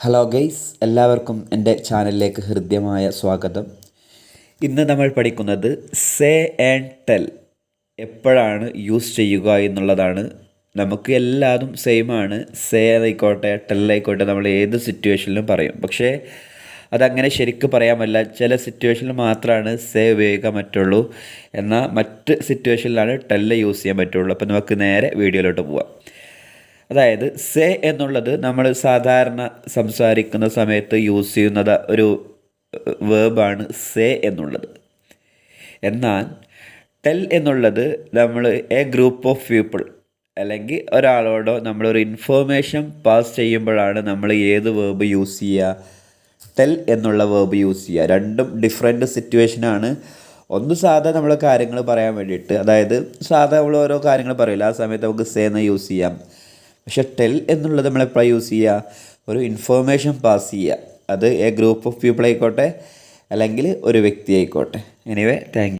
Hello guys, എല്ലാവർക്കും എൻ്റെ ചാനലിലേക്ക് ഹൃദ്യമായ സ്വാഗതം. ഇന്ന് നമ്മൾ പഠിക്കുന്നത് സേ ആൻഡ് ടെൽ എപ്പോഴാണ് യൂസ് ചെയ്യുക എന്നുള്ളതാണ്. നമുക്ക് എല്ലാതും സെയിമാണ്. സേ ആയിക്കോട്ടെ ടെൽ ആയിക്കോട്ടെ, നമ്മൾ ഏത് സിറ്റുവേഷനിലും പറയും. പക്ഷേ അതങ്ങനെ ശരിക്കും പറയാമല്ല. ചില സിറ്റുവേഷനിൽ മാത്രമാണ് സേ ഉപയോഗിക്കാൻ പറ്റുള്ളൂ, എന്നാൽ മറ്റ് സിറ്റുവേഷനിലാണ് ടെല്ല് യൂസ് ചെയ്യാൻ പറ്റുള്ളൂ. അപ്പോൾ നമുക്ക് നേരെ വീഡിയോയിലോട്ട് പോവാം. അതായത് സേ എന്നുള്ളത് നമ്മൾ സാധാരണ സംസാരിക്കുന്ന സമയത്ത് യൂസ് ചെയ്യുന്നത് ഒരു വേർബാണ് സേ എന്നുള്ളത്. എന്നാൽ ടെൽ എന്നുള്ളത് നമ്മൾ എ ഗ്രൂപ്പ് ഓഫ് പീപ്പിൾ അല്ലെങ്കിൽ ഒരാളോടോ നമ്മളൊരു ഇൻഫോർമേഷൻ പാസ് ചെയ്യുമ്പോഴാണ് നമ്മൾ ഏത് വേർബ് യൂസ് ചെയ്യുക, ടെൽ എന്നുള്ള വേർബ് യൂസ് ചെയ്യുക. രണ്ടും ഡിഫറെൻറ്റ് സിറ്റുവേഷനാണ്. ഒന്ന് സാധാ നമ്മൾ കാര്യങ്ങൾ പറയാൻ വേണ്ടിയിട്ട്, അതായത് സാധാ നമ്മൾ ഓരോ കാര്യങ്ങൾ പറയില്ല, ആ സമയത്ത് നമുക്ക് സേ എന്ന് യൂസ് ചെയ്യാം. പക്ഷേ ടെൽ എന്നുള്ളത് നമ്മളെപ്പോഴാണ് യൂസ് ചെയ്യുക, ഒരു ഇൻഫോർമേഷൻ പാസ് ചെയ്യുക. അത് എ ഗ്രൂപ്പ് ഓഫ് പീപ്പിൾ ആയിക്കോട്ടെ അല്ലെങ്കിൽ ഒരു വ്യക്തി ആയിക്കോട്ടെ. Anyway, thank you.